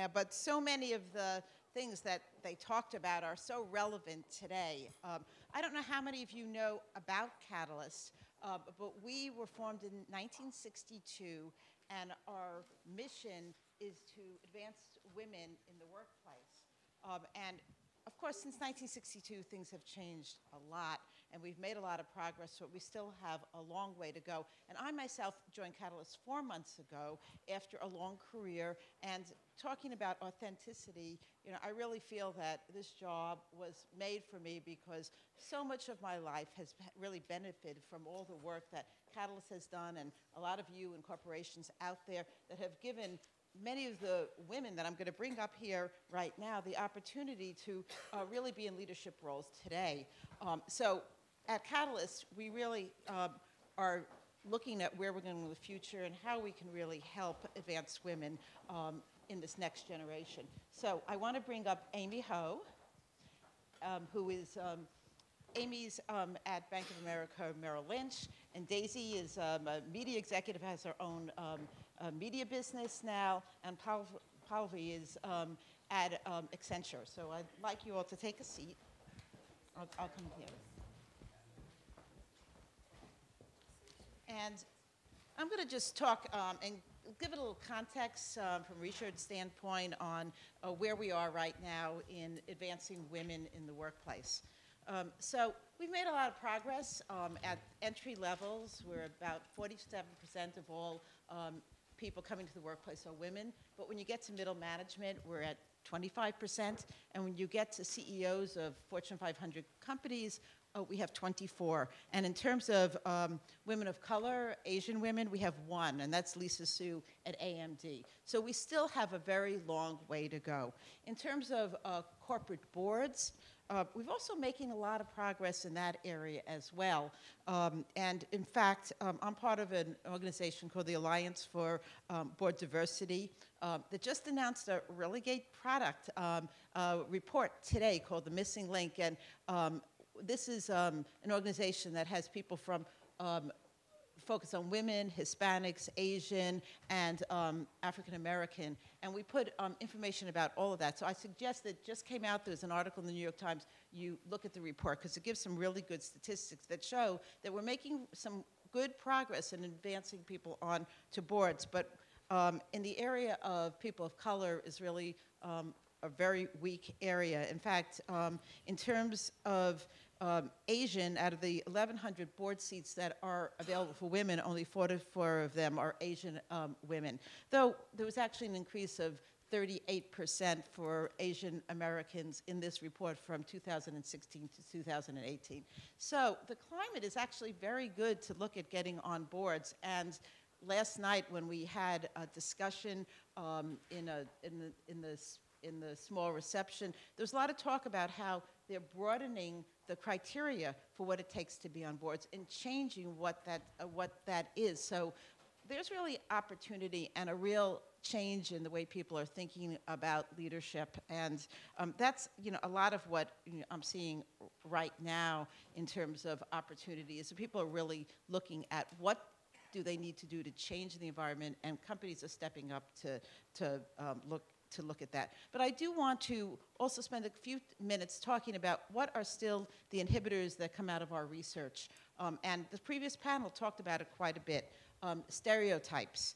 but so many of the things that they talked about are so relevant today. I don't know how many of you know about Catalyst, but we were formed in 1962, and our mission is to advance women in the workplace. And of course, since 1962, things have changed a lot, and we've made a lot of progress, but we still have a long way to go. And I myself joined Catalyst 4 months ago after a long career, and talking about authenticity, you know, I really feel that this job was made for me because so much of my life has really benefited from all the work that Catalyst has done, and a lot of you and corporations out there that have given many of the women that I'm going to bring up here right now the opportunity to really be in leadership roles today. So at Catalyst, we really are looking at where we're going in the future and how we can really help advance women in this next generation. So I want to bring up Amy Ho, who is Amy's at Bank of America Merrill Lynch, and Daisy is a media executive, has her own media business now, and Pallavi is at Accenture. So I'd like you all to take a seat. I'll come here. And I'm going to just talk and give it a little context from a research standpoint on where we are right now in advancing women in the workplace. So we've made a lot of progress at entry levels. We're about 47% of all people coming to the workplace are women. But when you get to middle management, we're at 25%. And when you get to CEOs of Fortune 500 companies, we have 24. And in terms of women of color, Asian women, we have 1, and that's Lisa Sue at AMD. So we still have a very long way to go. In terms of corporate boards, we've also making a lot of progress in that area as well. And in fact, I'm part of an organization called the Alliance for Board Diversity that just announced a really great product report today called The Missing Link. And this is an organization that has people from focus on women, Hispanics, Asian, and African American. And we put information about all of that. So I suggest that just came out, there's an article in the New York Times, you look at the report, because it gives some really good statistics that show that we're making some good progress in advancing people on to boards. But in the area of people of color is really a very weak area. In fact, in terms of Asian, out of the 1,100 board seats that are available for women, only 44 of them are Asian women. Though there was actually an increase of 38% for Asian Americans in this report from 2016 to 2018. So the climate is actually very good to look at getting on boards. And last night when we had a discussion in the small reception, there's a lot of talk about how they're broadening the criteria for what it takes to be on boards and changing what that is. So there's really opportunity and a real change in the way people are thinking about leadership. And that's, you know, a lot of what I'm seeing right now in terms of opportunity is that people are really looking at what do they need to do to change the environment, and companies are stepping up to look at that. But I do want to also spend a few minutes talking about what are still the inhibitors that come out of our research. And the previous panel talked about it quite a bit. Stereotypes.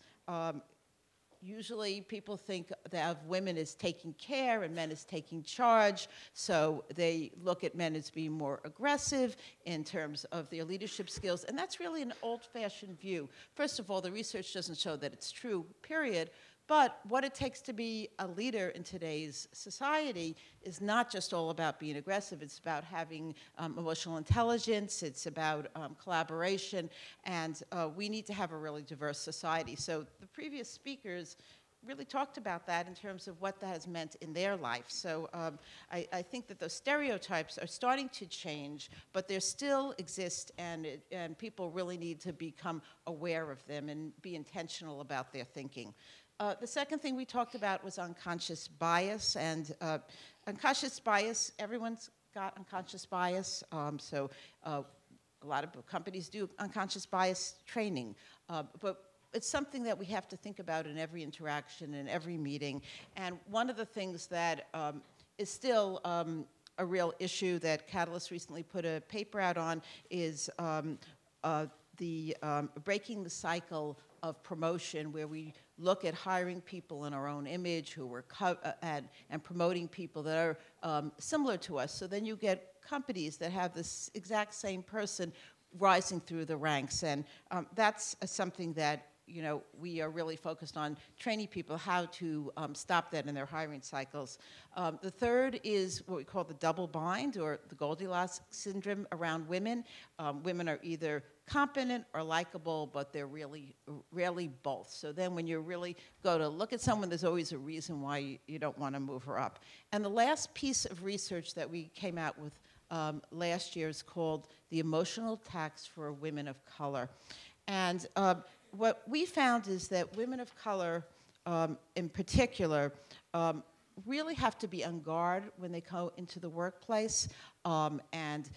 Usually people think that of women as taking care and men as taking charge, so they look at men as being more aggressive in terms of their leadership skills, and that's really an old-fashioned view. First of all, the research doesn't show that it's true, period. But what it takes to be a leader in today's society is not just all about being aggressive. It's about having emotional intelligence. It's about collaboration. And we need to have a really diverse society. So the previous speakers really talked about that in terms of what that has meant in their life. So I think that those stereotypes are starting to change, but they still exist, and people really need to become aware of them and be intentional about their thinking. The second thing we talked about was unconscious bias, and unconscious bias, everyone's got unconscious bias, so a lot of companies do unconscious bias training, but it's something that we have to think about in every interaction, in every meeting. And one of the things that is still a real issue that Catalyst recently put a paper out on is breaking the cycle of promotion, where we look at hiring people in our own image who were and promoting people that are similar to us. So then you get companies that have this exact same person rising through the ranks, and that's something that we are really focused on training people how to stop that in their hiring cycles. The third is what we call the double bind, or the Goldilocks syndrome around women. Women are either competent or likable, but they're really rarely both. So then when you really go to look at someone, there's always a reason why you don't want to move her up. And the last piece of research that we came out with last year is called the emotional tax for women of color. And what we found is that women of color, in particular, really have to be on guard when they go into the workplace and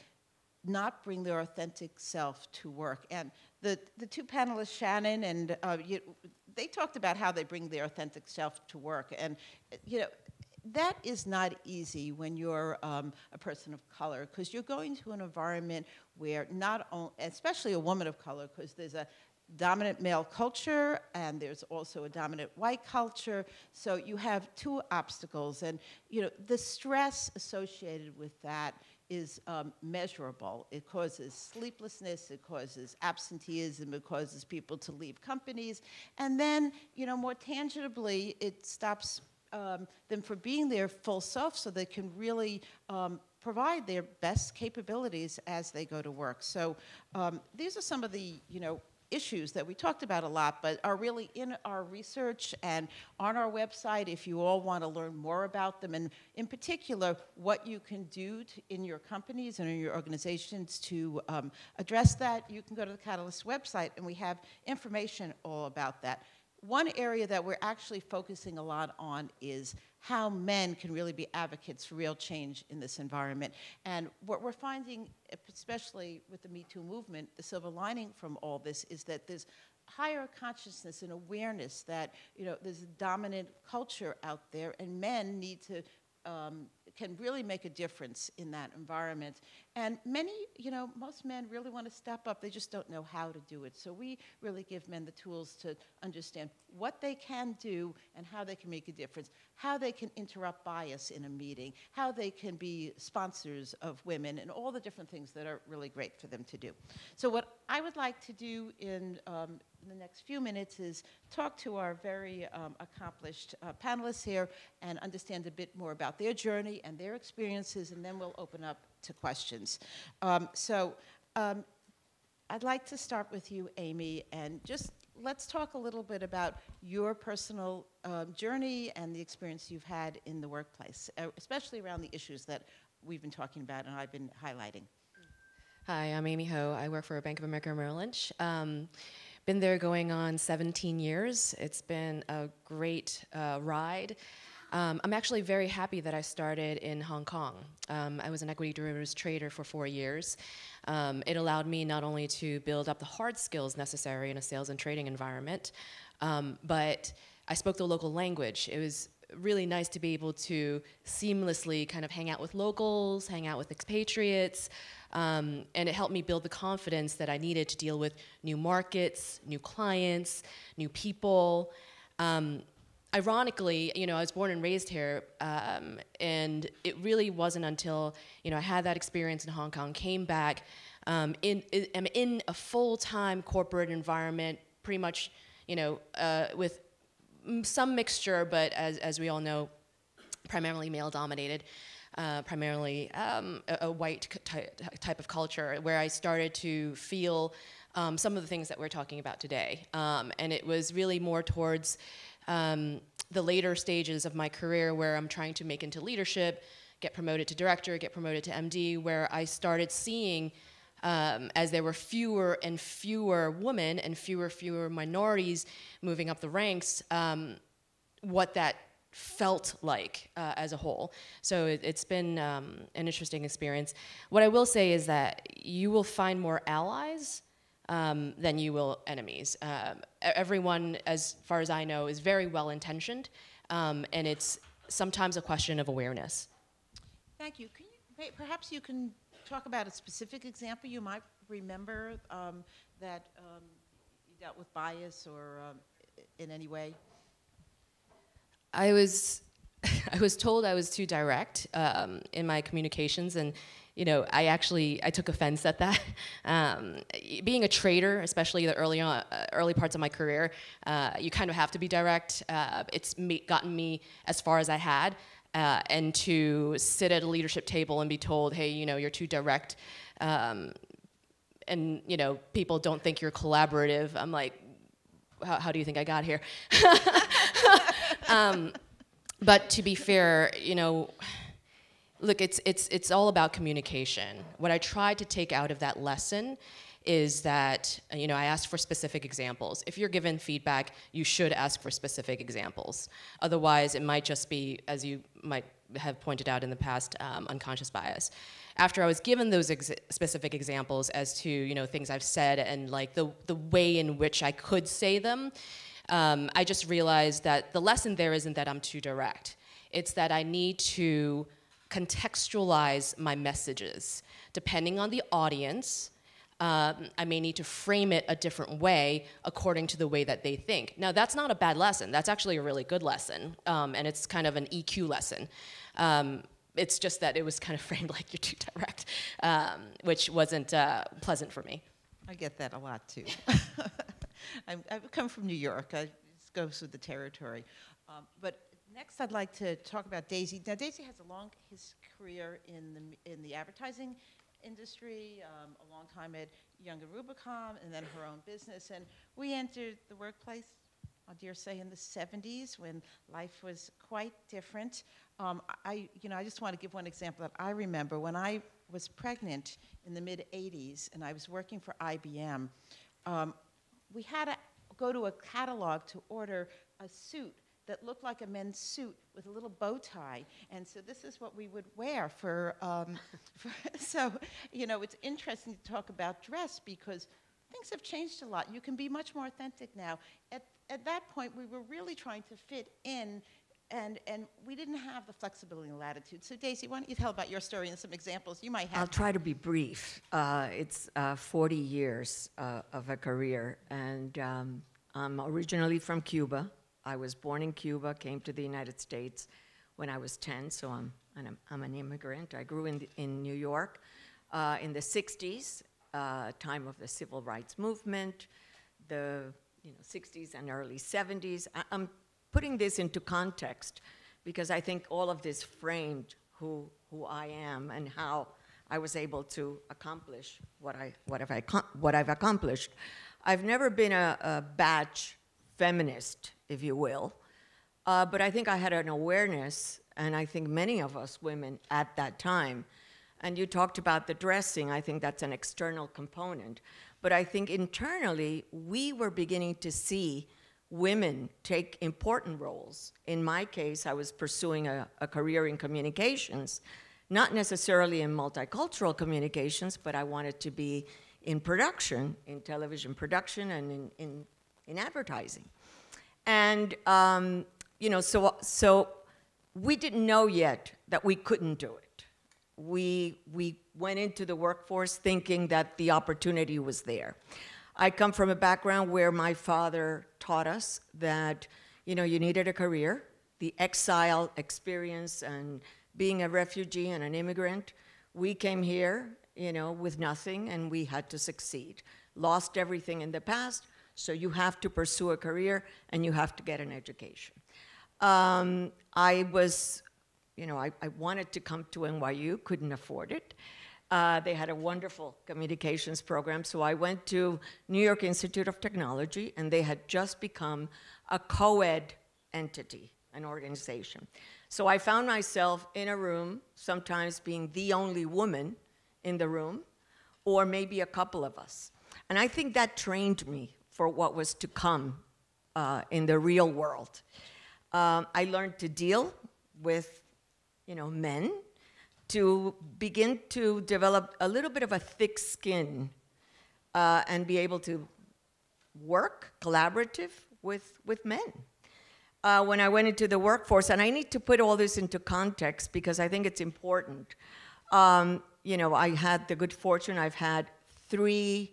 not bring their authentic self to work. And the two panelists, Shannon and they talked about how they bring their authentic self to work. And that is not easy when you're a person of color, because you're going to an environment where not only, especially a woman of color, because there's a dominant male culture and there's also a dominant white culture. So you have two obstacles, and the stress associated with that is measurable. It causes sleeplessness, it causes absenteeism, it causes people to leave companies, and then more tangibly, it stops them from being their full self, so they can really provide their best capabilities as they go to work. So these are some of the issues that we talked about a lot, but are really in our research and on our website if you all want to learn more about them, and in particular what you can do in your companies and in your organizations to address that. You can go to the Catalyst website, and we have information all about that. One area that we're actually focusing a lot on is how men can really be advocates for real change in this environment. And what we're finding, especially with the Me Too movement, the silver lining from all this is that there's higher consciousness and awareness that there's a dominant culture out there, and men need to can really make a difference in that environment. And many, most men really want to step up. They just don't know how to do it. So we really give men the tools to understand what they can do and how they can make a difference, how they can interrupt bias in a meeting, how they can be sponsors of women, and all the different things that are really great for them to do. So what I would like to do in the next few minutes is talk to our very accomplished panelists here and understand a bit more about their journey and their experiences, and then we'll open up to questions. I'd like to start with you, Amy, and just let's talk a little bit about your personal journey and the experience you've had in the workplace, especially around the issues that we've been talking about and I've been highlighting. Hi, I'm Amy Ho. I work for Bank of America Merrill Lynch. Been there going on 17 years. It's been a great ride. I'm actually very happy that I started in Hong Kong. I was an equity derivatives trader for 4 years. It allowed me not only to build up the hard skills necessary in a sales and trading environment, but I spoke the local language. It was really nice to be able to seamlessly kind of hang out with locals, hang out with expatriates, and it helped me build the confidence that I needed to deal with new markets, new clients, new people. Ironically, I was born and raised here, and it really wasn't until, I had that experience in Hong Kong, came back, I'm in a full-time corporate environment, pretty much, with some mixture, but as we all know, primarily male-dominated, primarily a white type of culture, where I started to feel some of the things that we're talking about today. And it was really more towards the later stages of my career where I'm trying to make into leadership, get promoted to director, get promoted to MD, where I started seeing, as there were fewer and fewer women and fewer minorities moving up the ranks, what that felt like as a whole. So it's been an interesting experience. What I will say is that you will find more allies than you will enemies. Everyone, as far as I know, is very well intentioned, and it's sometimes a question of awareness. Thank you. Perhaps you can talk about a specific example you might remember that you dealt with bias or in any way? I was told I was too direct in my communications, and I took offense at that. Being a trader, especially the early parts of my career, you kind of have to be direct. It's gotten me as far as I had, and to sit at a leadership table and be told, hey, you're too direct, and people don't think you're collaborative. I'm like, how do you think I got here? But to be fair, look, it's all about communication. What I tried to take out of that lesson is that, I asked for specific examples. If you're given feedback, you should ask for specific examples. Otherwise, it might just be, as you might have pointed out in the past, unconscious bias. After I was given those specific examples as to, things I've said and like the way in which I could say them, I just realized that the lesson there isn't that I'm too direct. It's that I need to contextualize my messages. Depending on the audience, I may need to frame it a different way according to the way that they think. Now, that's not a bad lesson. That's actually a really good lesson, and it's kind of an EQ lesson. It's just that it was kind of framed like you're too direct, which wasn't pleasant for me. I get that a lot, too. I've come from New York. I just go through the territory. But next, I'd like to talk about Daisy. Now, Daisy has a long career in the advertising industry, a long time at Young and Rubicon, and then her own business. And we entered the workplace, I dare say, in the 70s when life was quite different. I just want to give one example that I remember. When I was pregnant in the mid-'80s and I was working for IBM, we had to go to a catalog to order a suit that looked like a men's suit with a little bow tie. And so this is what we would wear so, it's interesting to talk about dress because things have changed a lot. You can be much more authentic now. At that point, we were really trying to fit in, and we didn't have the flexibility and latitude. So Daisy, why don't you tell about your story and some examples you might have? I'll try to be brief. It's 40 years of a career, and I'm originally from Cuba. I was born in Cuba, came to the United States when I was 10, so I'm an immigrant. I grew in New York in the 60s, time of the civil rights movement, the 60s and early 70s. I'm putting this into context because I think all of this framed who I am and how I was able to accomplish what I've accomplished. I've never been a badge feminist, if you will, but I think I had an awareness, and I think many of us women at that time, and you talked about the dressing, I think that's an external component, but I think internally we were beginning to see women take important roles. In my case, I was pursuing a career in communications, not necessarily in multicultural communications, but I wanted to be in production, in television production and in advertising. And, so we didn't know yet that we couldn't do it. We went into the workforce thinking that the opportunity was there. I come from a background where my father taught us that, you needed a career, the exile experience and being a refugee and an immigrant. We came here, with nothing, and we had to succeed. Lost everything in the past, so you have to pursue a career and you have to get an education. I wanted to come to NYU, couldn't afford it. They had a wonderful communications program, so I went to New York Institute of Technology, and they had just become a co-ed entity, an organization. So I found myself in a room, sometimes being the only woman in the room, or maybe a couple of us. And I think that trained me for what was to come in the real world. I learned to deal with, men, to begin to develop a little bit of a thick skin and be able to work collaborative with men. When I went into the workforce, and I need to put all this into context because I think it's important. You know, I had the good fortune, I've had three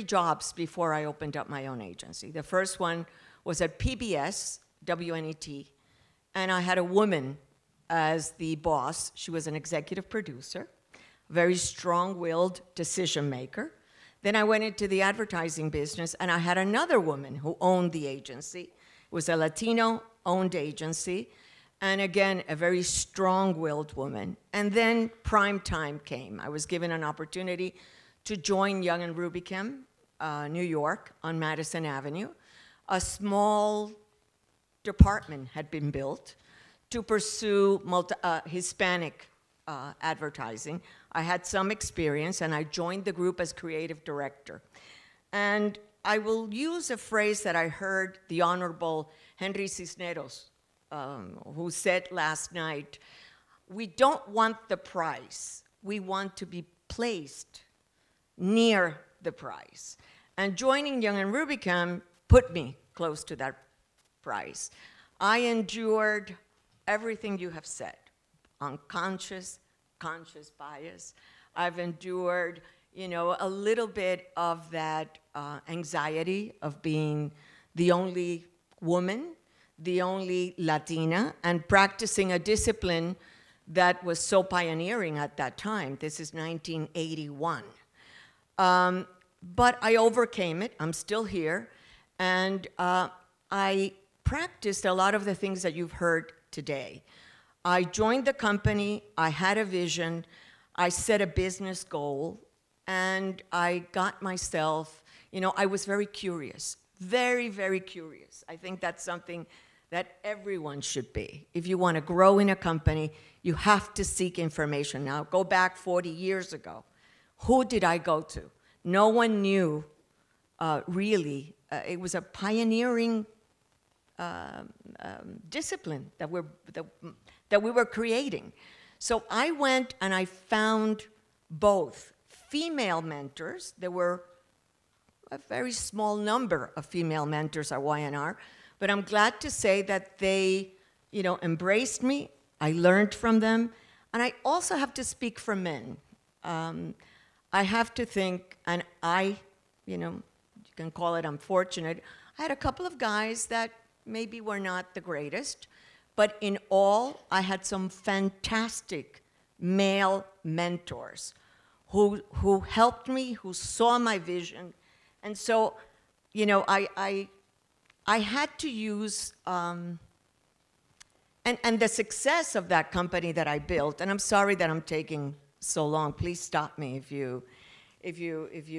jobs before I opened up my own agency. The first one was at PBS, WNET, and I had a woman as the boss. She was an executive producer, very strong-willed decision maker. Then I went into the advertising business, and I had another woman who owned the agency. It was a Latino-owned agency, and again, a very strong-willed woman. And then prime time came. I was given an opportunity to join Young and Rubicam, New York, on Madison Avenue. A small department had been built to pursue Hispanic advertising. I had some experience, and I joined the group as creative director. And I will use a phrase that I heard the Honorable Henry Cisneros, who said last night, we don't want the prize, we want to be placed near the prize. And joining Young and Rubicam put me close to that prize. I endured everything you have said, unconscious, conscious bias. I've endured, you know, a little bit of that anxiety of being the only woman, the only Latina, and practicing a discipline that was so pioneering at that time. This is 1981. But I overcame it. I'm still here. And I practiced a lot of the things that you've heard today. I joined the company. I had a vision. I set a business goal. And I got myself, you know, I was very curious, very, very curious. I think that's something that everyone should be. If you want to grow in a company, you have to seek information. Now, go back 40 years ago. Who did I go to? No one knew, really. It was a pioneering discipline that we were creating. So I went and I found both female mentors. There were a very small number of female mentors at YNR, but I'm glad to say that they, you know, embraced me. I learned from them, and I also have to speak for men. I have to think, and I, you know, you can call it unfortunate. I had a couple of guys that maybe were not the greatest, but in all, I had some fantastic male mentors who helped me, who saw my vision. And so, you know, I had to use, and the success of that company that I built, and I'm sorry that I'm taking so long, please stop me if you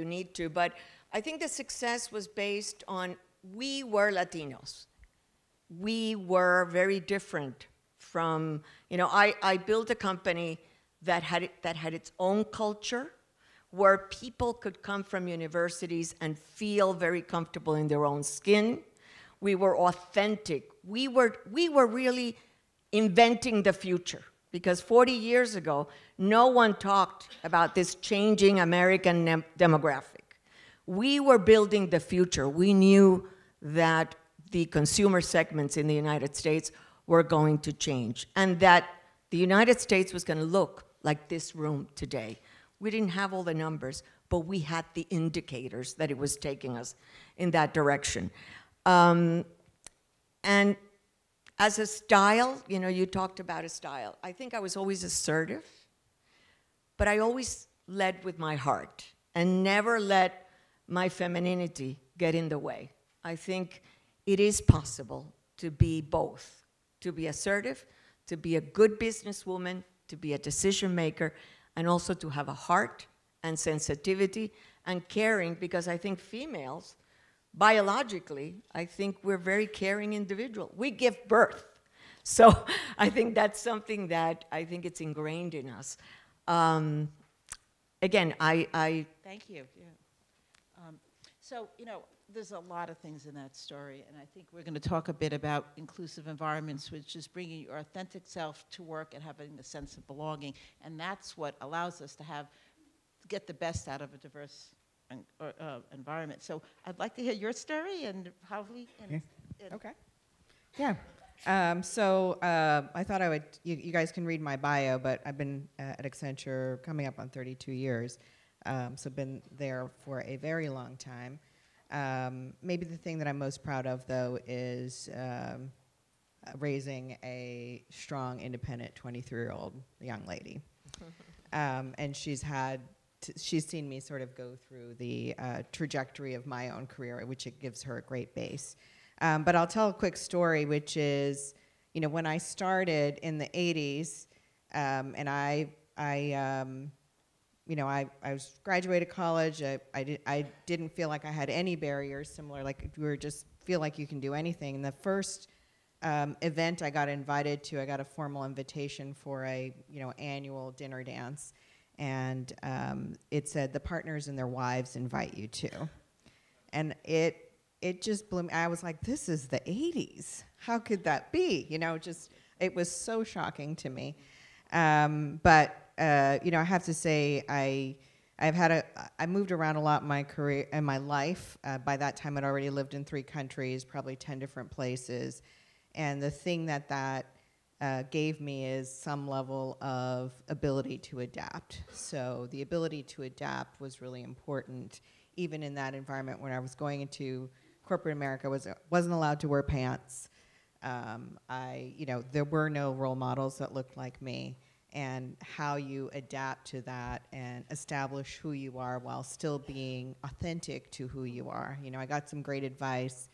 need to, but I think the success was based on, we were Latinos. We were very different from, you know, I built a company that had its own culture, where people could come from universities and feel very comfortable in their own skin. We were authentic. We were really inventing the future, because 40 years ago, no one talked about this changing American demographic. We were building the future. We knew that the consumer segments in the United States were going to change, and that the United States was going to look like this room today. We didn't have all the numbers, but we had the indicators that it was taking us in that direction. And as a style, you know, you talked about a style. I think I was always assertive, but I always led with my heart and never let my femininity get in the way. I think it is possible to be both, to be assertive, to be a good businesswoman, to be a decision maker, and also to have a heart and sensitivity and caring, because I think females, biologically, I think we're very caring individuals. We give birth. So I think that's something that I think it's ingrained in us. Again, Thank you. Yeah. So, you know, there's a lot of things in that story, and I think we're going to talk a bit about inclusive environments, which is bringing your authentic self to work and having a sense of belonging, and that's what allows us to get the best out of a diverse environment. So I'd like to hear your story and how we. Okay. Yeah. I thought I would, you guys can read my bio, but I've been at Accenture coming up on 32 years. So been there for a very long time. Maybe the thing that I'm most proud of, though, is raising a strong, independent 23-year-old young lady. And she's seen me sort of go through the trajectory of my own career, which it gives her a great base. But I'll tell a quick story, which is, when I started in the 80s, and I was graduated college. I didn't feel like I had any barriers, similar, like you were just feel like you can do anything. And the first event I got invited to, I got a formal invitation for a annual dinner dance, and it said the partners and their wives invite you to, and it just blew me. I was like, this is the 80s. How could that be? It was so shocking to me. But I have to say, I moved around a lot in my career and my life. By that time, I'd already lived in 3 countries, probably 10 different places. And the thing that gave me is some level of ability to adapt. So the ability to adapt was really important, even in that environment when I was going into corporate America. Wasn't allowed to wear pants. There were no role models that looked like me. And how you adapt to that and establish who you are while still being authentic to who you are. I got some great advice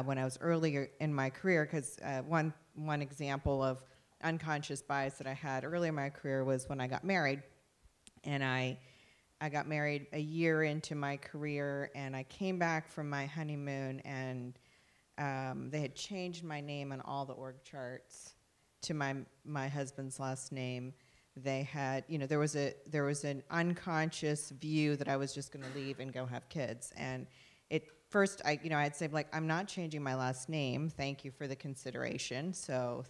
when I was earlier in my career, because one example of unconscious bias that I had early in my career was when I got married. And I got married a year into my career, and I came back from my honeymoon, and they had changed my name on all the org charts to my husband's last name. They had, there was an unconscious view that I was just going to leave and go have kids. And first, I'd say, like, I'm not changing my last name. Thank you for the consideration. So,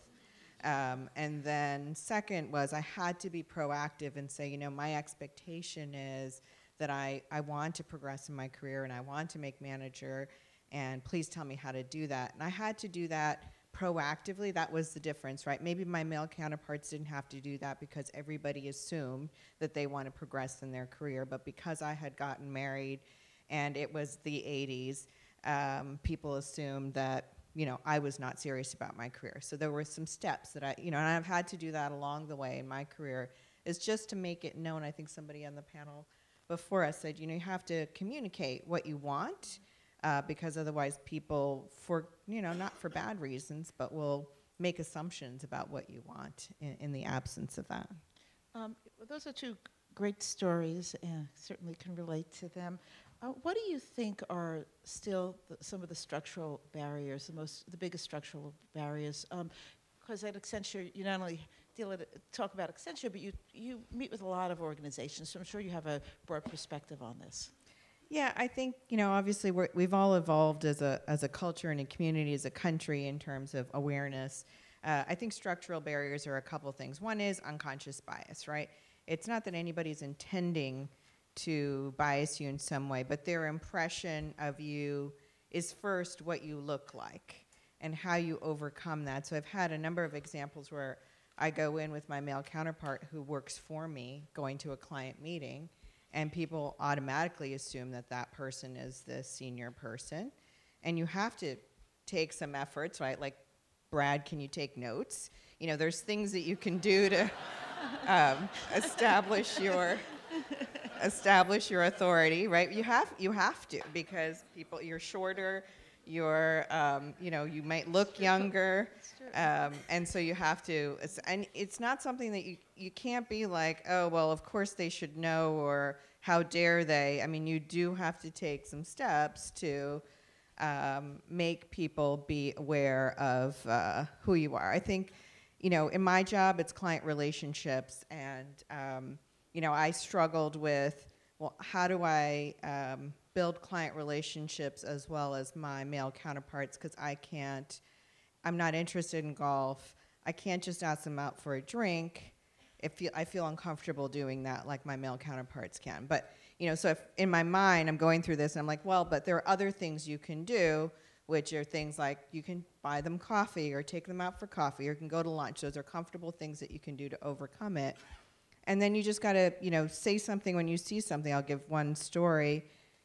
and then second was I had to be proactive and say, my expectation is that I want to progress in my career and I want to make manager, and please tell me how to do that. And I had to do that proactively. That was the difference, right? Maybe my male counterparts didn't have to do that because everybody assumed that they want to progress in their career. But because I had gotten married and it was the 80s, people assumed that, I was not serious about my career. So there were some steps that and I've had to do that along the way in my career, is just to make it known. I think somebody on the panel before us said, you have to communicate what you want, because otherwise people, not for bad reasons, but will make assumptions about what you want in the absence of that. Those are 2 great stories, and certainly can relate to them. What do you think are still some of the structural barriers, the biggest structural barriers? Because at Accenture, you not only talk about Accenture, but you meet with a lot of organizations, so I'm sure you have a broad perspective on this. Yeah, I think, obviously we've all evolved as a culture and a community, as a country, in terms of awareness. I think structural barriers are a couple of things. One is unconscious bias, right? It's not that anybody's intending to bias you in some way, but their impression of you is first what you look like and how you overcome that. So I've had a number of examples where I go in with my male counterpart who works for me, going to a client meeting, and people automatically assume that that person is the senior person. And you have to take some efforts, right? Like, Brad, can you take notes? There's things that you can do to establish your authority, right? You have to, because you're shorter, you might look younger, and so you have to, and it's not something that you can't be like, oh, well, of course they should know, or how dare they. I mean, you do have to take some steps to make people be aware of who you are. I think, in my job, it's client relationships, and I struggled with, well, how do I build client relationships as well as my male counterparts, because I'm not interested in golf. I can't just ask them out for a drink. I feel uncomfortable doing that like my male counterparts can. But, so if in my mind I'm going through this and I'm like, well, but there are other things you can do, which are things like you can buy them coffee or take them out for coffee or you can go to lunch. Those are comfortable things that you can do to overcome it. And then you just got to, say something when you see something. I'll give one story,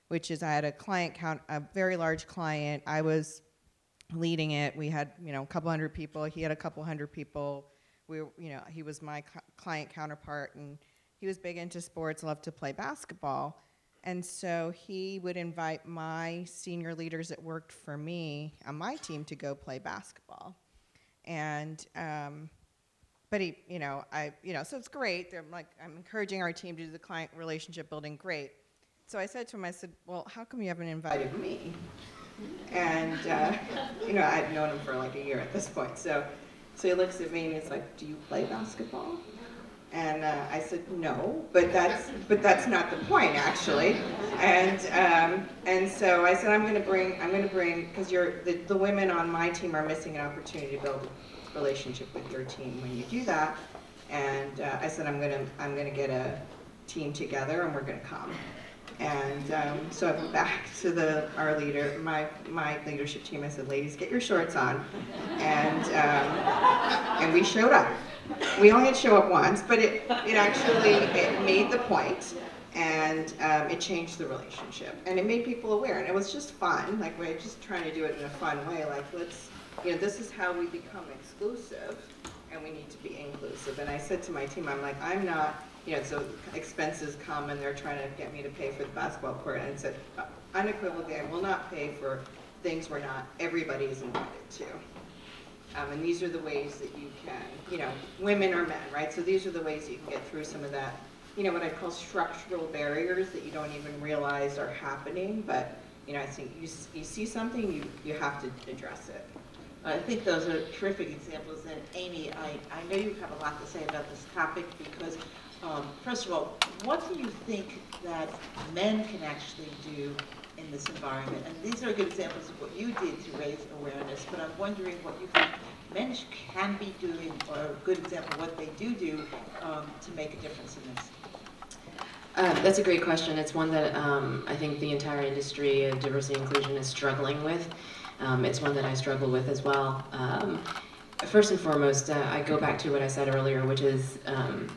which is I had a very large client. I was leading it. We had, a couple hundred people. He had a couple hundred people. He was my client counterpart, and he was big into sports, loved to play basketball. And so he would invite my senior leaders that worked for me on my team to go play basketball. And, but he, so it's great. I'm encouraging our team to do the client relationship building, great. So I said to him, I said, well, how come you haven't invited me? And, I'd known him for like a year at this point. So he looks at me and he's like, do you play basketball? And I said, no, but that's not the point, actually. And so I said, I'm going to bring, because the women on my team are missing an opportunity to build a relationship with your team when you do that. And I said, I'm going to get a team together and we're going to come. And so I went back to our leader, my leadership team. I said, ladies, get your shorts on. And we showed up. We only had to show up once, but it made the point, and it changed the relationship. And it made people aware, and it was just fun. Like, we're just trying to do it in a fun way. Like, this is how we become exclusive, and we need to be inclusive. And I said to my team, I'm like, I'm not, so expenses come and they're trying to get me to pay for the basketball court. And I said, unequivocally, I will not pay for things where not everybody is invited to. And these are the ways that you can, women or men, right? So these are the ways that you can get through some of that, what I call structural barriers that you don't even realize are happening. But, I think you see something, you have to address it. I think those are terrific examples. And Amy, I know you have a lot to say about this topic because, first of all, what do you think that men can actually do in this environment? And these are good examples of what you did to raise awareness, but I'm wondering what you think men can be doing, or a good example of what they do to make a difference in this. That's a great question. It's one that I think the entire industry of diversity and inclusion is struggling with. It's one that I struggle with as well. First and foremost, I go back to what I said earlier, which is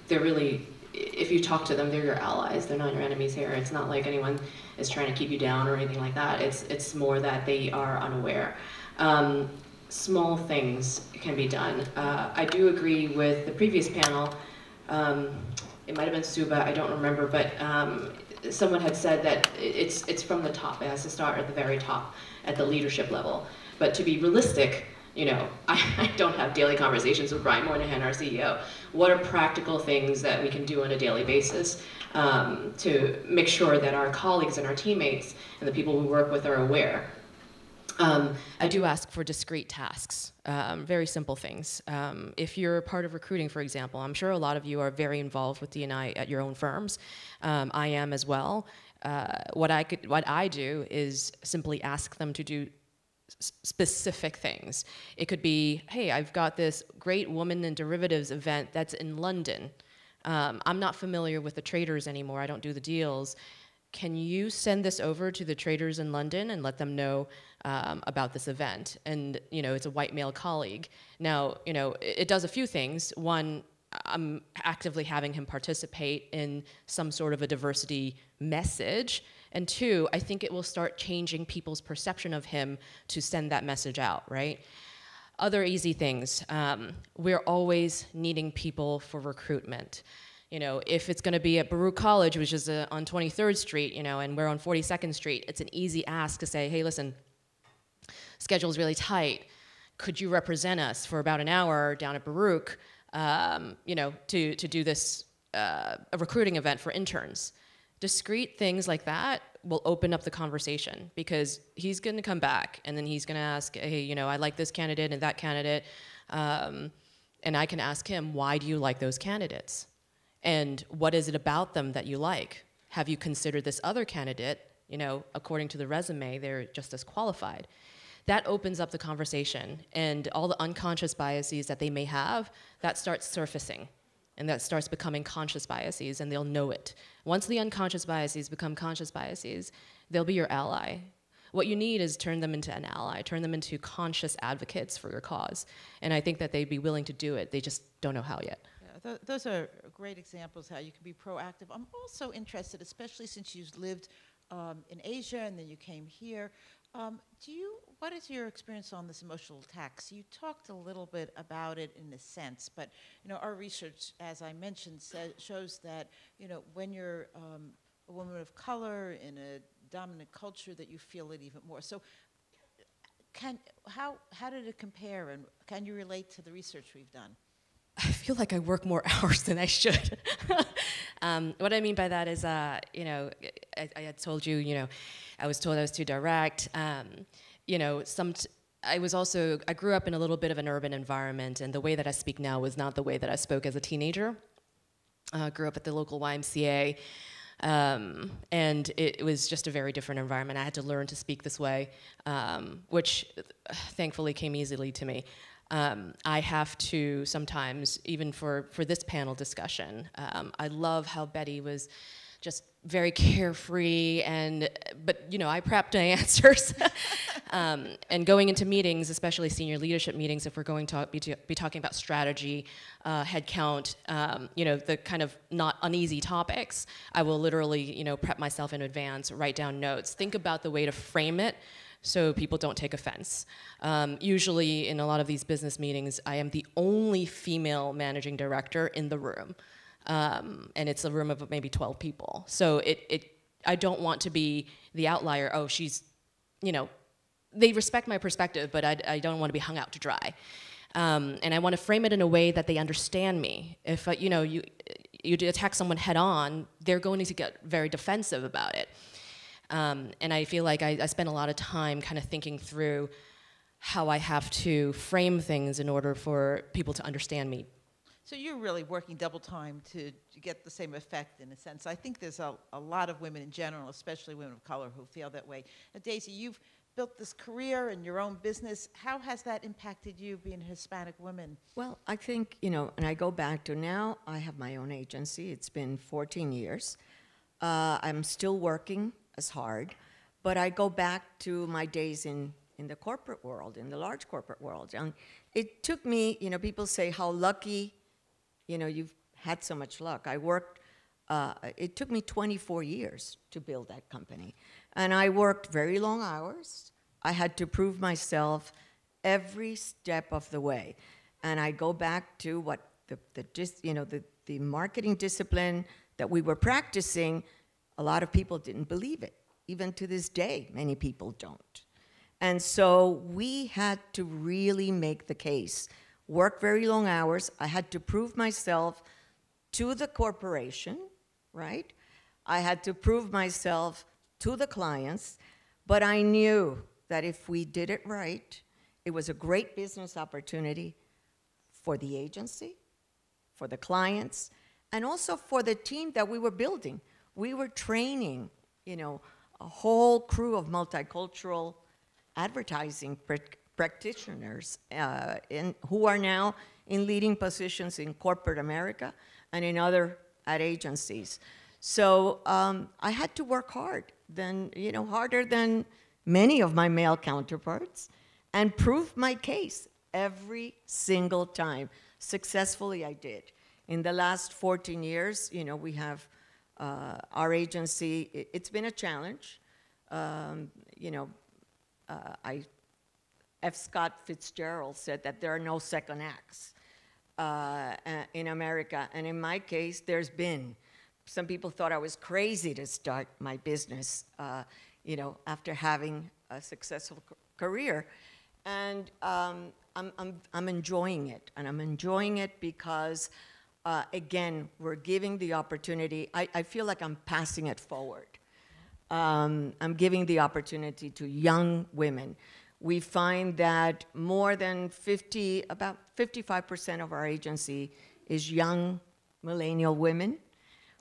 they're really, if you talk to them, they're your allies. They're not your enemies here. It's not like anyone is trying to keep you down or anything like that. It's more that they are unaware. Small things can be done. I do agree with the previous panel. It might have been Suba, I don't remember, but someone had said that it's from the top. It has to start at the very top, at the leadership level. But to be realistic, I don't have daily conversations with Brian Moynihan, our CEO. What are practical things that we can do on a daily basis to make sure that our colleagues and our teammates and the people we work with are aware? I do ask for discrete tasks, very simple things. If you're part of recruiting, for example, I'm sure a lot of you are very involved with D&I at your own firms. I am as well. What I do is simply ask them to do specific things. It could be, hey, I've got this great woman in derivatives event that's in London. I'm not familiar with the traders anymore. I don't do the deals. Can you send this over to the traders in London and let them know about this event? And, it's a white male colleague. Now, it does a few things. One, I'm actively having him participate in some sort of a diversity message. And two, I think it will start changing people's perception of him to send that message out, right? Other easy things. We're always needing people for recruitment. If it's going to be at Baruch College, which is on 23rd Street, and we're on 42nd Street, it's an easy ask to say, hey, listen, schedule's really tight. Could you represent us for about an hour down at Baruch, to do this a recruiting event for interns? Discrete things like that will open up the conversation because he's going to come back and then he's going to ask, hey, I like this candidate and that candidate, and I can ask him, why do you like those candidates? And what is it about them that you like? Have you considered this other candidate? According to the resume, they're just as qualified. That opens up the conversation, and all the unconscious biases that they may have, that starts surfacing. and that starts becoming conscious biases, and they'll know it. Once the unconscious biases become conscious biases, they'll be your ally. What you need is turn them into an ally, turn them into conscious advocates for your cause. And I think that they'd be willing to do it. They just don't know how yet. Yeah, those are great examples how you can be proactive. I'm also interested, especially since you've lived in Asia and then you came here. What is your experience on this emotional tax? You talked a little bit about it in a sense, but our research, as I mentioned, shows that when you're a woman of color in a dominant culture, that you feel it even more. So, how did it compare, and can you relate to the research we've done? I feel like I work more hours than I should. What I mean by that is, I had told you, I was told I was too direct. I grew up in a little bit of an urban environment, and the way that I speak now was not the way that I spoke as a teenager. Grew up at the local YMCA, and it was just a very different environment. I had to learn to speak this way, which thankfully came easily to me. I have to sometimes, even for this panel discussion, I love how Betty was just very carefree, but I prepped my answers. And going into meetings, especially senior leadership meetings, if we're going to be talking about strategy, headcount, the kind of not uneasy topics, I will literally, prep myself in advance, write down notes, think about the way to frame it, so people don't take offense. Usually in a lot of these business meetings, I am the only female managing director in the room. And it's a room of maybe 12 people. So I don't want to be the outlier. Oh, she's, they respect my perspective, but I don't want to be hung out to dry. And I want to frame it in a way that they understand me. If, you attack someone head on, they're going to get very defensive about it. And I feel like I spend a lot of time kind of thinking through how I have to frame things in order for people to understand me. So you're really working double time to get the same effect, in a sense. I think there's a lot of women in general, especially women of color, who feel that way. Now, Daisy, you've built this career and your own business. How has that impacted you, being a Hispanic woman? Well, I think, and I go back to now, I have my own agency. It's been 14 years. I'm still working as hard, but I go back to my days in the corporate world, in the large corporate world. And it took me, people say how lucky, you've had so much luck. I worked, it took me 24 years to build that company. And I worked very long hours. I had to prove myself every step of the way. And I go back to what the marketing discipline that we were practicing. A lot of people didn't believe it. Even to this day, many people don't. And so we had to really make the case, work very long hours. I had to prove myself to the corporation, right? I had to prove myself to the clients, but I knew that if we did it right, it was a great business opportunity for the agency, for the clients, and also for the team that we were building. We were training, a whole crew of multicultural advertising practitioners who are now in leading positions in corporate America and in other ad agencies. So I had to work hard, harder than many of my male counterparts, and prove my case every single time. Successfully, I did. In the last 14 years, we have our agency. It's been a challenge. F. Scott Fitzgerald said that there are no second acts in America, and in my case, there's been. Some people thought I was crazy to start my business, after having a successful career, and I'm enjoying it, and I'm enjoying it because, again, we're giving the opportunity. I feel like I'm passing it forward. I'm giving the opportunity to young women. We find that more than about 55% of our agency is young millennial women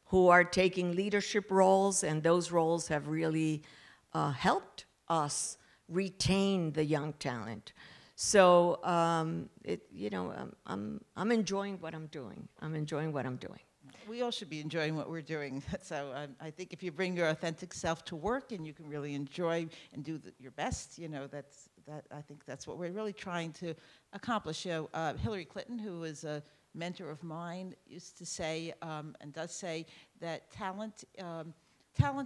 who are taking leadership roles, and those roles have really helped us retain the young talent. So I'm enjoying what I'm doing. We all should be enjoying what we're doing. So I think if you bring your authentic self to work and you can really enjoy and do your best, I think that's what we're really trying to accomplish. Hillary Clinton, who is a mentor of mine, used to say and does say that talent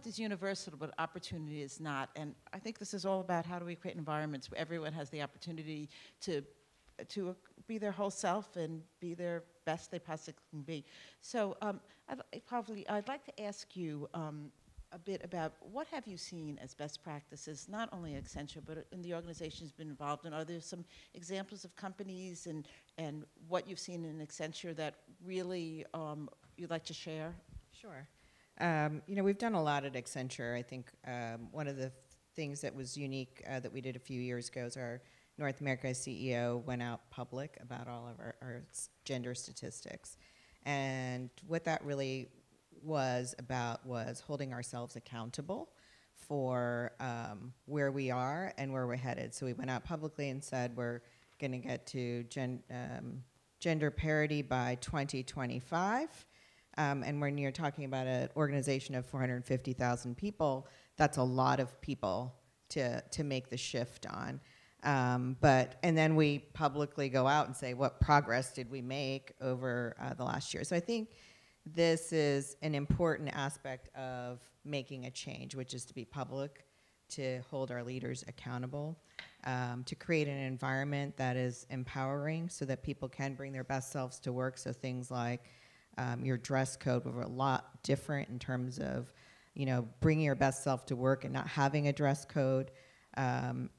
is universal, but opportunity is not. And I think this is all about how do we create environments where everyone has the opportunity to be their whole self and be their best they possibly can be. So I'd like to ask you a bit about what have you seen as best practices, not only at Accenture, but in the organizations been involved in. Are there some examples of companies and what you've seen in Accenture that really you'd like to share? Sure. We've done a lot at Accenture. I think one of the things that was unique that we did a few years ago is our North America CEO went out public about all of our gender statistics. And what that really was about was holding ourselves accountable for where we are and where we're headed. So we went out publicly and said we're going to get to gender parity by 2025. And when you're talking about an organization of 450,000 people, that's a lot of people to make the shift on. And then we publicly go out and say, what progress did we make over the last year? So I think this is an important aspect of making a change, which is to be public, to hold our leaders accountable, to create an environment that is empowering so that people can bring their best selves to work. So things like your dress code were a lot different in terms of, bringing your best self to work and not having a dress code. And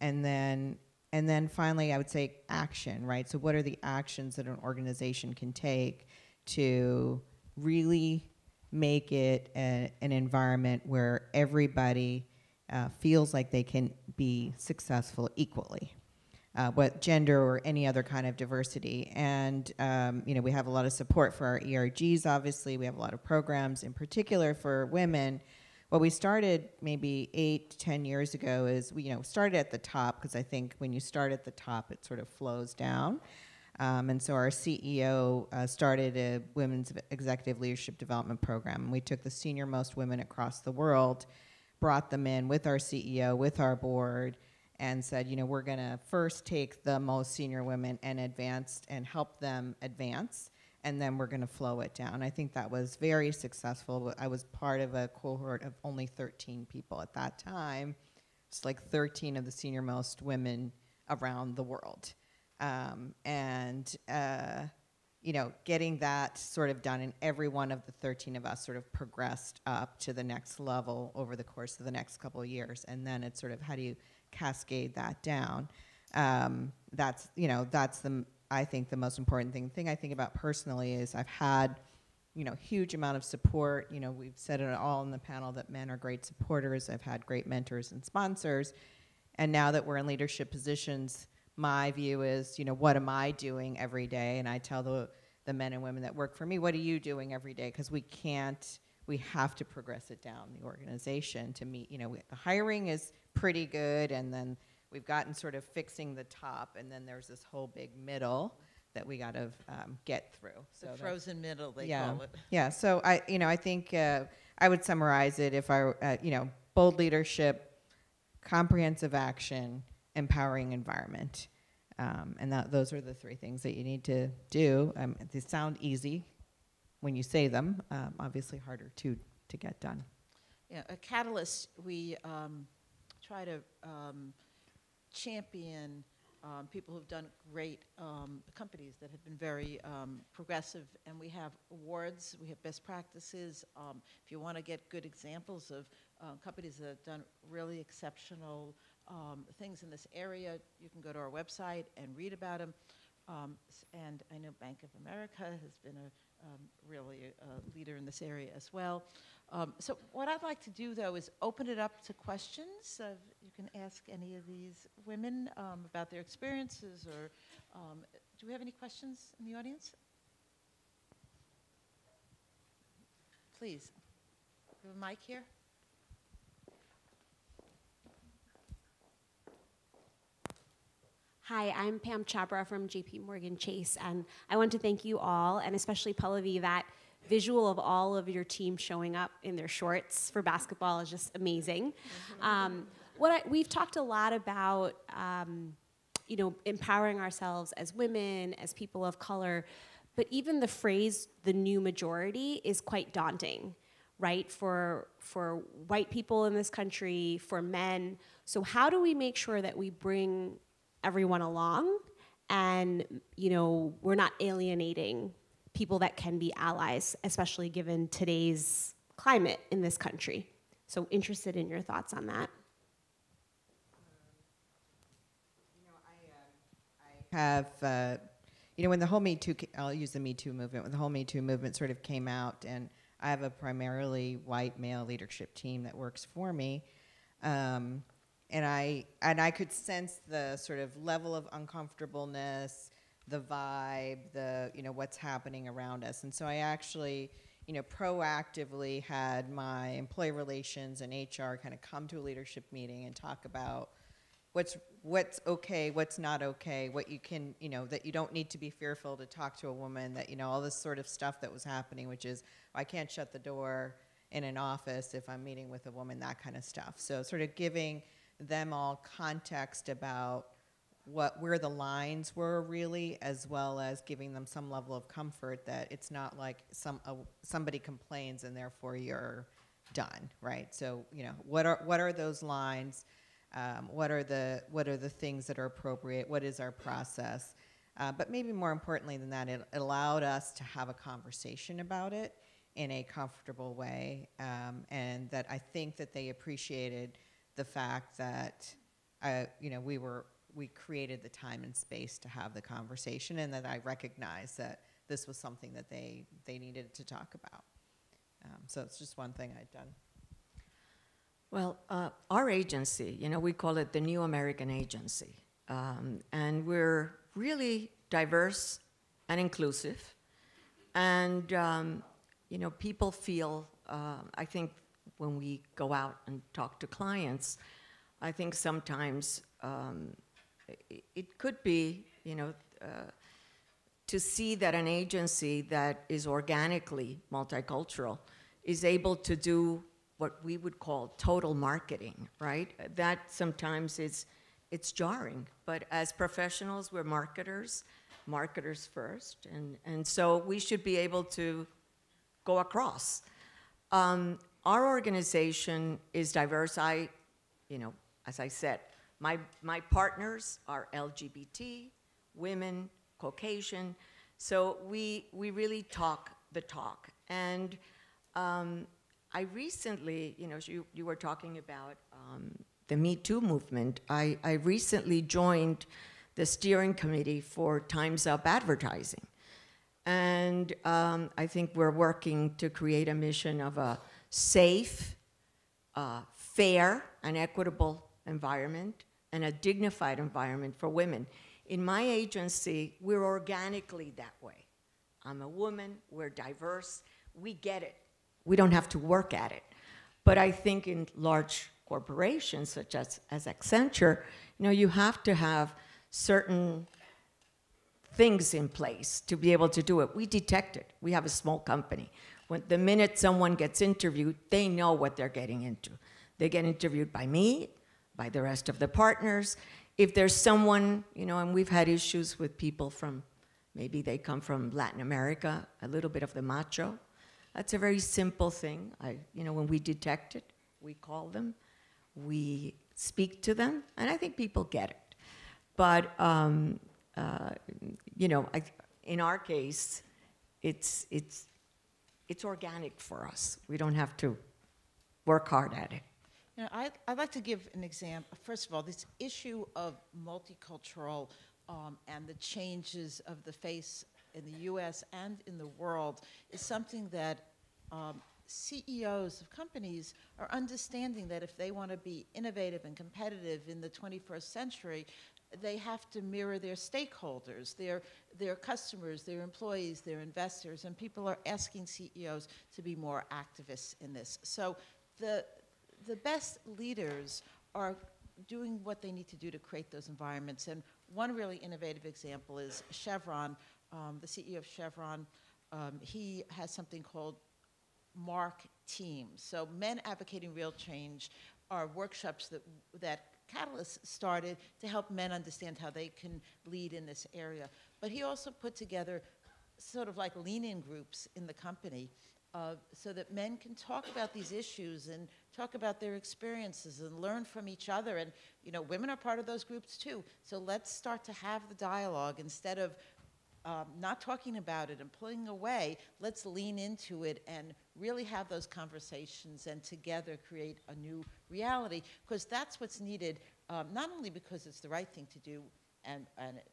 then finally, I would say action, right? So what are the actions that an organization can take to really make it an environment where everybody feels like they can be successful equally, what gender or any other kind of diversity. And we have a lot of support for our ERGs, obviously. We have a lot of programs, in particular for women. What we started maybe 8 to 10 years ago is we started at the top, because I think when you start at the top, it sort of flows down. And so our CEO started a women's executive leadership development program. And we took the senior most women across the world, brought them in with our CEO, with our board, and said, we're going to first take the most senior women and help them advance. And then we're going to flow it down. I think that was very successful. I was part of a cohort of only 13 people at that time. It's like 13 of the senior most women around the world. Getting that sort of done, and every one of the 13 of us sort of progressed up to the next level over the course of the next couple of years. And then it's sort of, how do you cascade that down? That's I think the most important thing I think about personally is I've had, huge amount of support. We've said it all in the panel that men are great supporters. I've had great mentors and sponsors. And now that we're in leadership positions, my view is, what am I doing every day? And I tell the men and women that work for me, what are you doing every day? Because we have to progress it down the organization to meet, the hiring is pretty good, and then we've gotten sort of fixing the top, and then there's this whole big middle that we got to get through. So the frozen middle, they yeah, call it. Yeah. So I think I would summarize it if bold leadership, comprehensive action, empowering environment, and those are the three things that you need to do. They sound easy when you say them. Obviously, harder to get done. Yeah, at Catalyst, we try to champion people who've done great companies that have been very progressive, and we have awards, we have best practices. If you want to get good examples of companies that have done really exceptional things in this area, you can go to our website and read about them. And I know Bank of America has been really a leader in this area as well. So what I'd like to do, though, is open it up to questions. You can ask any of these women about their experiences, or do we have any questions in the audience? Please. We have a mic here. Hi, I'm Pam Chhabra from JP Morgan Chase, and I want to thank you all, and especially Pallavi. That visual of all of your team showing up in their shorts for basketball is just amazing. We've talked a lot about empowering ourselves as women, as people of color, but even the phrase "the new majority" is quite daunting, right? For white people in this country, for men. So how do we make sure that we bring everyone along, and we're not alienating people that can be allies, especially given today's climate in this country? So interested in your thoughts on that. I have, when the whole Me Too, I'll use the Me Too movement, when the whole Me Too movement sort of came out, and I have a primarily white male leadership team that works for me, and I could sense the sort of level of uncomfortableness, the vibe, what's happening around us. And so I actually, proactively had my employee relations and HR kind of come to a leadership meeting and talk about what's okay, what's not okay, what you can, that you don't need to be fearful to talk to a woman, that, all this sort of stuff that was happening, which is, I can't shut the door in an office if I'm meeting with a woman, that kind of stuff. So sort of giving them all context about where the lines were really, as well as giving them some level of comfort that it's not like somebody complains and therefore you're done, right? So what are those lines? What are the things that are appropriate? What is our process? But maybe more importantly than that, it allowed us to have a conversation about it in a comfortable way, and that I think that they appreciated the fact that we created the time and space to have the conversation, and that I recognized that this was something that they needed to talk about. So it's just one thing I'd done. Well, our agency, we call it the New American Agency, and we're really diverse and inclusive, and people feel, I think when we go out and talk to clients, I think sometimes it could be, to see that an agency that is organically multicultural is able to do what we would call total marketing, right? That sometimes it's jarring, but as professionals, we're marketers first, and so we should be able to go across. Our organization is diverse. As I said, my partners are LGBT, women, Caucasian, so we really talk the talk. And I recently, you were talking about the Me Too movement. I recently joined the steering committee for Time's Up advertising. And I think we're working to create a mission of a safe, fair, and equitable environment, and a dignified environment for women. In my agency, we're organically that way. I'm a woman, we're diverse, we get it. We don't have to work at it. But I think in large corporations, such as Accenture, you have to have certain things in place to be able to do it. We detect it. We have a small company. The minute someone gets interviewed, they know what they're getting into. They get interviewed by me, by the rest of the partners. If there's someone, and we've had issues with people from, maybe they come from Latin America, a little bit of the macho. That's a very simple thing. When we detect it, we call them, we speak to them, and I think people get it. But in our case, it's organic for us. We don't have to work hard at it. I'd like to give an example. First of all, this issue of multicultural and the changes of the face in the U.S. and in the world is something that CEOs of companies are understanding, that if they want to be innovative and competitive in the 21st century, they have to mirror their stakeholders, their customers, their employees, their investors, and people are asking CEOs to be more activists in this. So the best leaders are doing what they need to do to create those environments, and one really innovative example is Chevron, the CEO of Chevron. He has something called Mark Teams. So Men Advocating Real Change are workshops that Catalyst started to help men understand how they can lead in this area. But he also put together sort of like lean-in groups in the company so that men can talk about these issues and talk about their experiences and learn from each other. And, you know, women are part of those groups too. So let's start to have the dialogue instead of not talking about it and pulling away. Let's lean into it and really have those conversations and together create a new reality, because that's what's needed, not only because it's the right thing to do, and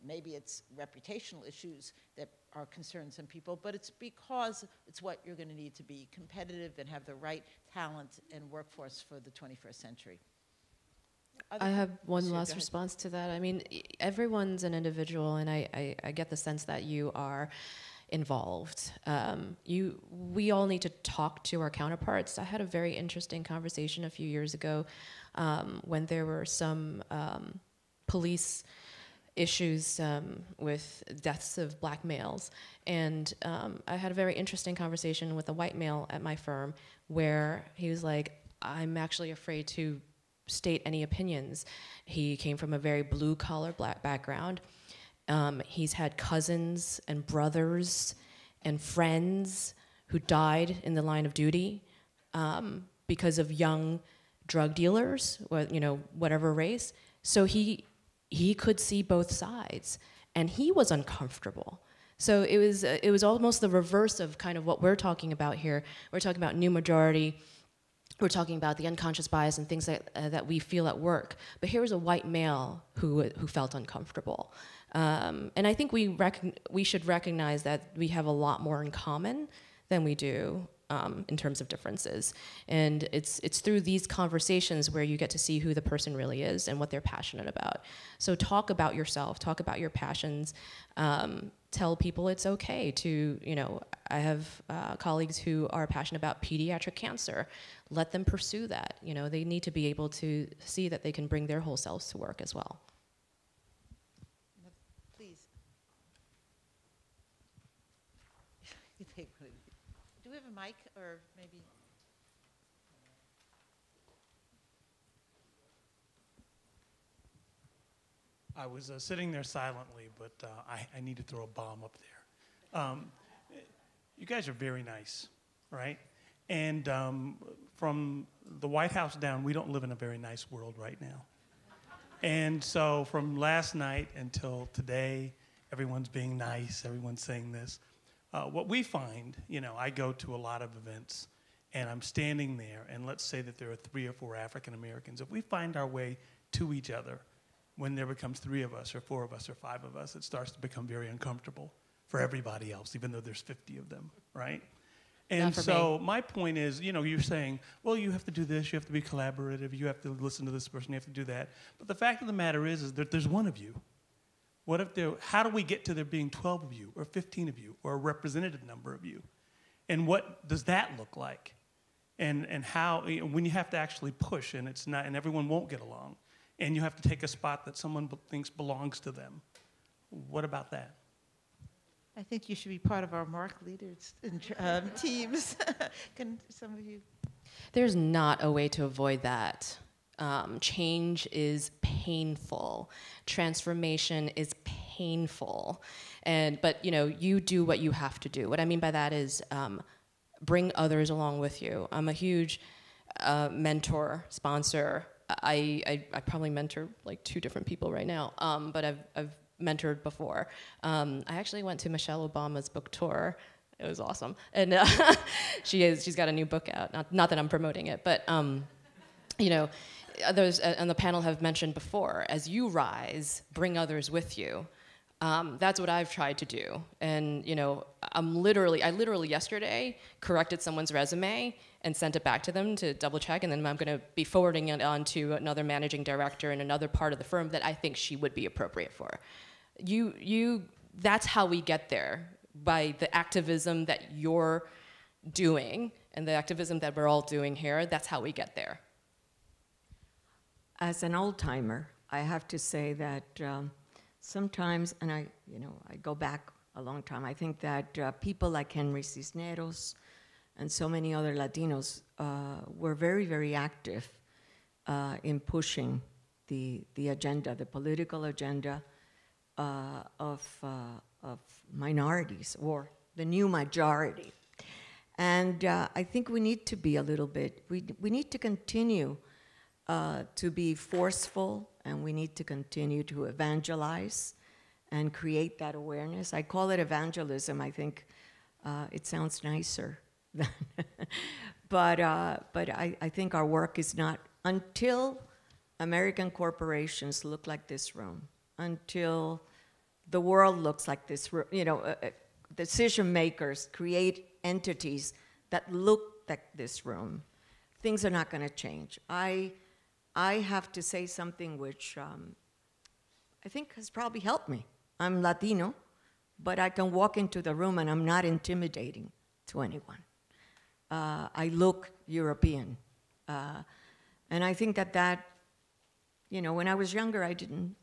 maybe it's reputational issues that are concerning some people, but it's because it's what you're going to need to be competitive and have the right talent and workforce for the 21st century. I have one Sure, go last ahead. response to that. I mean, everyone's an individual, and I get the sense that you are involved. We all need to talk to our counterparts. I had a very interesting conversation a few years ago when there were some police issues with deaths of black males. And I had a very interesting conversation with a white male at my firm where he was like, I'm actually afraid to state any opinions. He came from a very blue-collar black background. He's had cousins and brothers and friends who died in the line of duty because of young drug dealers, or, you know, whatever race. So he could see both sides, and he was uncomfortable. So it was almost the reverse of kind of what we're talking about here. We're talking about new majority. We're talking about the unconscious bias and things that we feel at work. But here was a white male who felt uncomfortable. And I think we should recognize that we have a lot more in common than we do in terms of differences. And it's through these conversations where you get to see who the person really is and what they're passionate about. So talk about yourself, talk about your passions, tell people it's okay to, you know, I have colleagues who are passionate about pediatric cancer. Let them pursue that. You know, they need to be able to see that they can bring their whole selves to work as well. Please. You take one of these. Do we have a mic, or maybe? I was sitting there silently, but I need to throw a bomb up there. You guys are very nice, right? And from the White House down, we don't live in a very nice world right now. And so from last night until today, everyone's being nice, everyone's saying this. What we find, you know, I go to a lot of events, and I'm standing there, and let's say that there are 3 or 4 African Americans. If we find our way to each other, when there becomes 3 of us or 4 of us or 5 of us, it starts to become very uncomfortable for everybody else, even though there's 50 of them, right? And so my point is, you know, you're saying, well, you have to do this, you have to be collaborative, you have to listen to this person, you have to do that. But the fact of the matter is that there's 1 of you. What if there, how do we get to there being 12 of you or 15 of you or a representative number of you? And what does that look like? And how, you know, when you have to actually push and it's not, and everyone won't get along, and you have to take a spot that someone thinks belongs to them. What about that? I think you should be part of our MARC leaders teams. Can some of you? There's not a way to avoid that. Change is painful. Transformation is painful. But you know, you do what you have to do. What I mean by that is bring others along with you. I'm a huge mentor, sponsor. I probably mentor like 2 different people right now, but I've mentored before. I actually went to Michelle Obama's book tour. It was awesome, and she's got a new book out. Not that I'm promoting it, but you know, others on the panel have mentioned before. As you rise, bring others with you. That's what I've tried to do, and you know, I literally yesterday corrected someone's resume and sent it back to them to double check, and then I'm going to be forwarding it on to another managing director in another part of the firm that I think she would be appropriate for. That's how we get there, by the activism that you're doing and the activism that we're all doing here. That's how we get there. As an old-timer, I have to say that sometimes, and I go back a long time, I think that people like Henry Cisneros and so many other Latinos were very, very active in pushing the agenda, the political agenda of minorities, or the new majority. And I think we need to be a little bit, we need to continue to be forceful, and we need to continue to evangelize and create that awareness. I call it evangelism. I think it sounds nicer. But I think our work is not, until American corporations look like this room, until the world looks like this room, decision makers create entities that look like this room, things are not going to change. I have to say something which I think has probably helped me. I'm Latino, but I can walk into the room and I'm not intimidating to anyone. I look European. And I think that, when I was younger, I didn't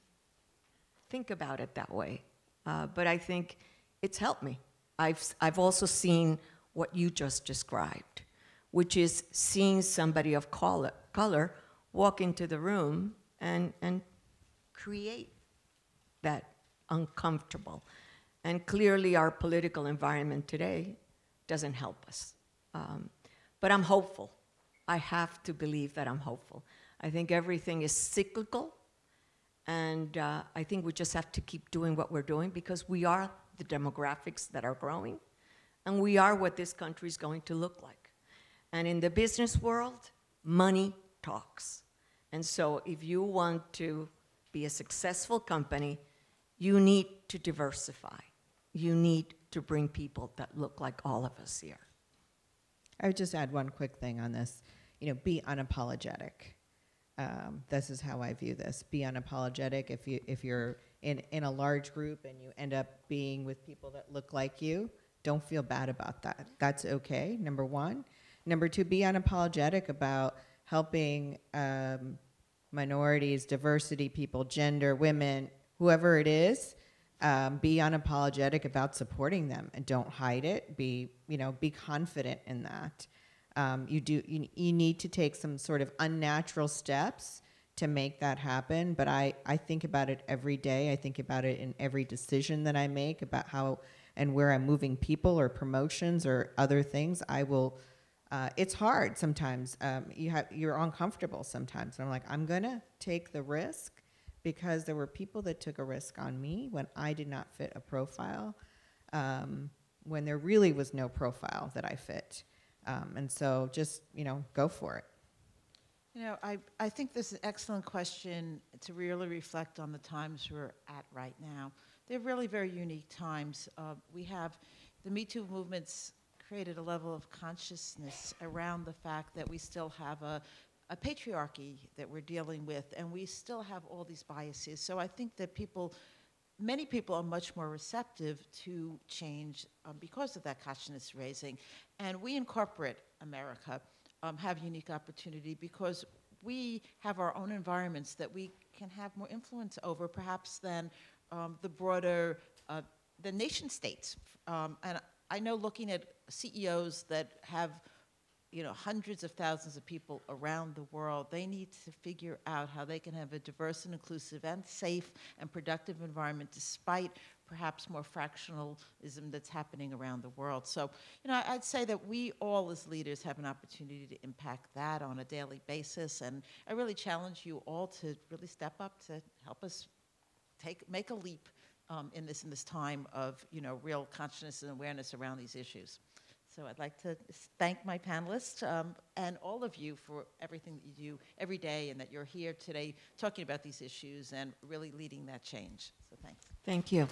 think about it that way. But I think it's helped me. I've also seen what you just described, which is seeing somebody of color walk into the room and create that uncomfortable. And clearly our political environment today doesn't help us. But I'm hopeful. I have to believe that I'm hopeful. I think everything is cyclical, and I think we just have to keep doing what we're doing, because we are the demographics that are growing, and we are what this country is going to look like. And in the business world, money talks. And so if you want to be a successful company, you need to diversify. You need to bring people that look like all of us here. I would just add one quick thing on this. Be unapologetic. This is how I view this. Be unapologetic. If you're in a large group and you end up being with people that look like you, don't feel bad about that. That's okay, number one. Number two, be unapologetic about helping minorities, diversity people, gender, women, whoever it is. Be unapologetic about supporting them, and don't hide it. Be confident in that. You need to take some sort of unnatural steps to make that happen. But I think about it every day. I think about it in every decision that I make about how and where I'm moving people or promotions or other things. It's hard sometimes. You're uncomfortable sometimes. And I'm like, I'm gonna take the risk, because there were people that took a risk on me when I did not fit a profile, when there really was no profile that I fit. And so just, go for it. I think this is an excellent question to really reflect on the times we're at right now. They're really very unique times. We have the Me Too movement's created a level of consciousness around the fact that we still have a patriarchy that we're dealing with, and we still have all these biases. So I think that many people are much more receptive to change because of that consciousness raising. And we in corporate America have unique opportunity, because we have our own environments that we can have more influence over, perhaps, than the broader, the nation states. And I know, looking at CEOs that have hundreds of thousands of people around the world, they need to figure out how they can have a diverse and inclusive and safe and productive environment, despite perhaps more fractionalism that's happening around the world. So, I'd say that we all as leaders have an opportunity to impact that on a daily basis, and I really challenge you all to really step up to help us make a leap in this time of real consciousness and awareness around these issues. So I'd like to thank my panelists and all of you for everything that you do every day, and that you're here today talking about these issues and really leading that change. So thanks. Thank you.